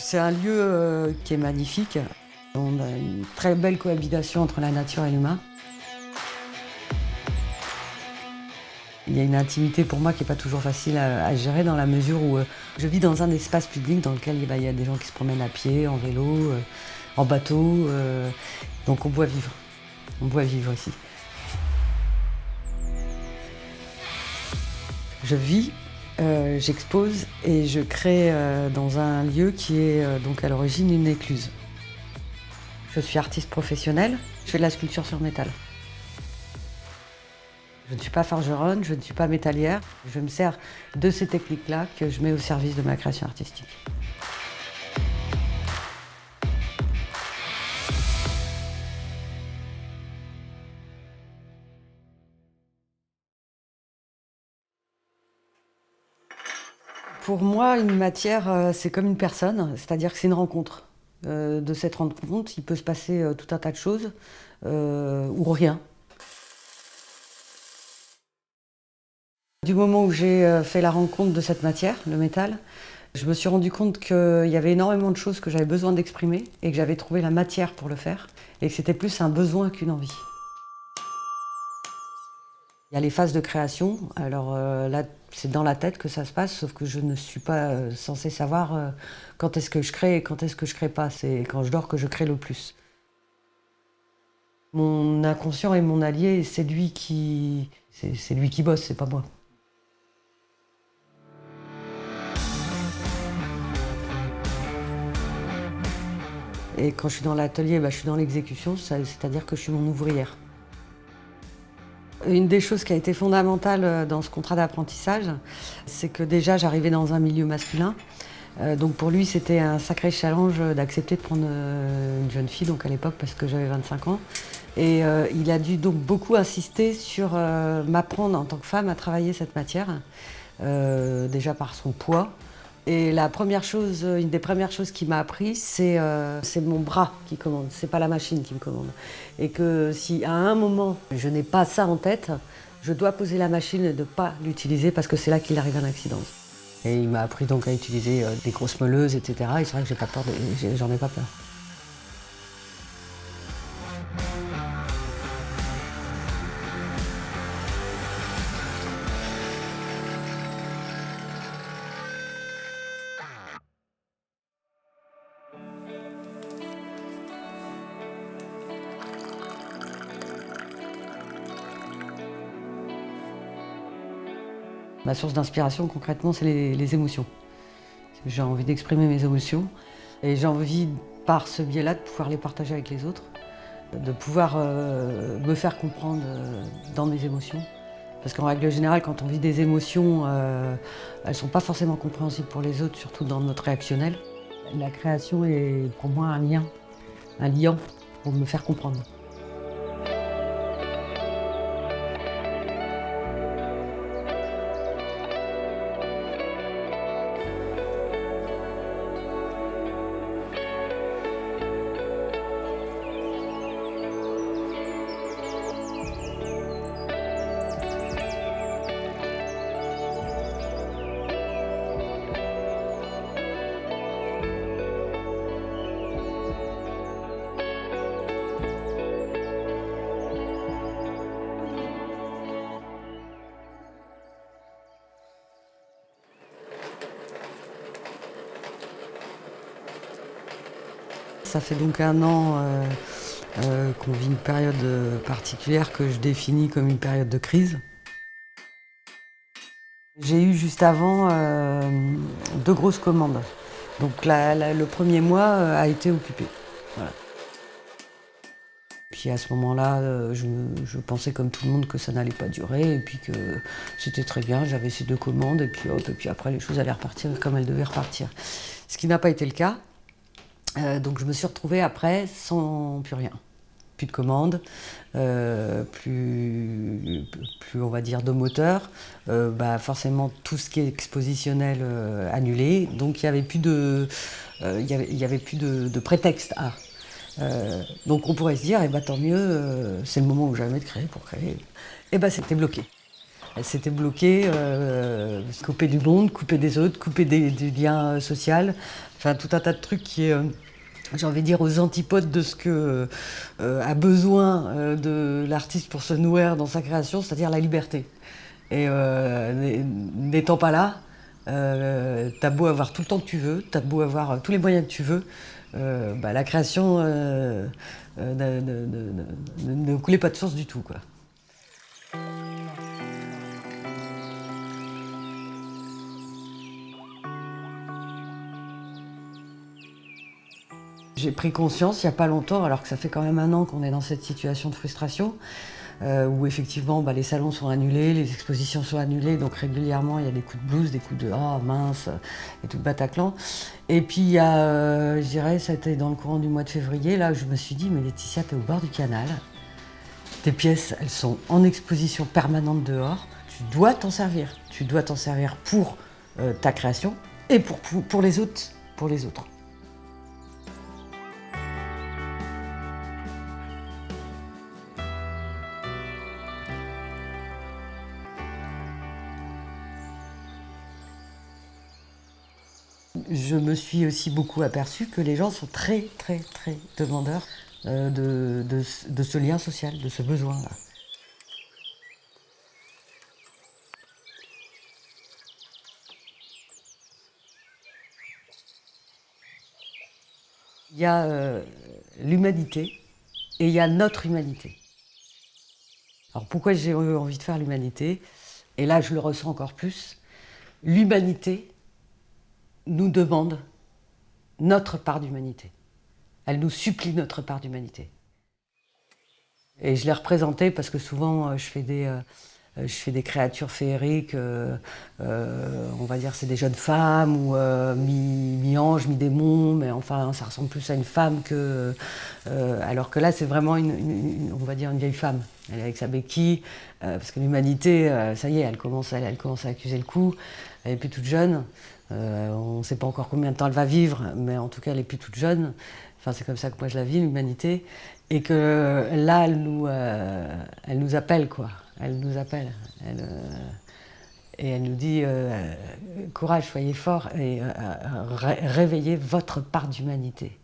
C'est un lieu qui est magnifique. On a une très belle cohabitation entre la nature et l'humain. Il y a une intimité pour moi qui n'est pas toujours facile à gérer dans la mesure où je vis dans un espace public dans lequel il y a des gens qui se promènent à pied, en vélo, en bateau. Donc on doit vivre. On doit vivre ici. Je vis, j'expose et je crée dans un lieu qui est donc à l'origine une écluse. Je suis artiste professionnelle, je fais de la sculpture sur métal. Je ne suis pas forgeronne, je ne suis pas métallière. Je me sers de ces techniques-là que je mets au service de ma création artistique. Pour moi, une matière, c'est comme une personne, c'est-à-dire que c'est une rencontre. De cette rencontre, il peut se passer tout un tas de choses ou rien. Du moment où j'ai fait la rencontre de cette matière, le métal, je me suis rendu compte qu'il y avait énormément de choses que j'avais besoin d'exprimer et que j'avais trouvé la matière pour le faire et que c'était plus un besoin qu'une envie. Il y a les phases de création, alors là c'est dans la tête que ça se passe, sauf que je ne suis pas censée savoir quand est-ce que je crée et quand est-ce que je crée pas, c'est quand je dors que je crée le plus. Mon inconscient est mon allié, c'est lui qui bosse, c'est pas moi. Et quand je suis dans l'atelier, je suis dans l'exécution, c'est-à-dire que je suis mon ouvrière. Une des choses qui a été fondamentale dans ce contrat d'apprentissage, c'est que déjà j'arrivais dans un milieu masculin. Donc pour lui, c'était un sacré challenge d'accepter de prendre une jeune fille, donc à l'époque parce que j'avais 25 ans. Et il a dû donc beaucoup insister sur m'apprendre en tant que femme à travailler cette matière, déjà par son poids. Et une des premières choses qu'il m'a appris, c'est mon bras qui commande, c'est pas la machine qui me commande. Et que si à un moment je n'ai pas ça en tête, je dois poser la machine et ne pas l'utiliser parce que c'est là qu'il arrive un accident. Et il m'a appris donc à utiliser des grosses meuleuses, etc. Et c'est vrai que j'en ai pas peur. Ma source d'inspiration, concrètement, c'est les émotions. J'ai envie d'exprimer mes émotions et j'ai envie, par ce biais-là, de pouvoir les partager avec les autres, de pouvoir me faire comprendre dans mes émotions. Parce qu'en règle générale, quand on vit des émotions, elles ne sont pas forcément compréhensibles pour les autres, surtout dans notre réactionnel. La création est pour moi un liant pour me faire comprendre. Ça fait donc 1 an qu'on vit une période particulière que je définis comme une période de crise. J'ai eu juste avant 2 grosses commandes. Donc le premier mois a été occupé. Voilà. Puis à ce moment-là, je pensais comme tout le monde que ça n'allait pas durer et puis que c'était très bien, j'avais ces 2 commandes et puis hop, et puis après les choses allaient repartir comme elles devaient repartir. Ce qui n'a pas été le cas. Donc je me suis retrouvée après sans plus rien. Plus de commandes, plus on va dire de moteur, forcément tout ce qui est expositionnel annulé, donc il n'y avait plus de prétexte à. Donc on pourrait se dire, tant mieux, c'est le moment où jamais de créer pour créer. C'était bloqué. Elle s'était bloquée, coupée du monde, coupée des autres, coupée du lien social. Enfin, tout un tas de trucs qui est, j'ai envie de dire, aux antipodes de ce que a besoin de l'artiste pour se nourrir dans sa création, c'est-à-dire la liberté. Et n'étant pas là, t'as beau avoir tout le temps que tu veux, t'as beau avoir tous les moyens que tu veux, la création ne coulait pas de source du tout, quoi. J'ai pris conscience il n'y a pas longtemps, alors que ça fait quand même un an qu'on est dans cette situation de frustration, où effectivement les salons sont annulés, les expositions sont annulées, donc régulièrement il y a des coups de blues, des coups de «ah mince» et tout le Bataclan. Et puis il y a, je dirais, ça a été dans le courant du mois de février, là où je me suis dit mais Laetitia, t'es au bord du canal, tes pièces elles sont en exposition permanente dehors, tu dois t'en servir. Tu dois t'en servir pour ta création et pour les autres. Pour les autres. Je me suis aussi beaucoup aperçue que les gens sont très, très, très demandeurs de ce lien social, de ce besoin-là. Il y a l'humanité et il y a notre humanité. Alors pourquoi j'ai eu envie de faire l'humanité? Et là, je le ressens encore plus. L'humanité nous demande notre part d'humanité. Elle nous supplie notre part d'humanité. Et je l'ai représenté parce que souvent je fais des créatures féeriques, on va dire c'est des jeunes femmes ou mi-ange, mi-démon, mais enfin ça ressemble plus à une femme que... alors que là c'est vraiment on va dire une vieille femme. Elle est avec sa béquille, parce que l'humanité, ça y est, elle commence à accuser le coup. Elle est plus toute jeune. On ne sait pas encore combien de temps elle va vivre, mais en tout cas elle est plus toute jeune. Enfin c'est comme ça que moi je la vis, l'humanité. Et que là elle nous appelle, quoi. Elle nous appelle. Et elle nous dit courage, soyez forts et réveillez votre part d'humanité.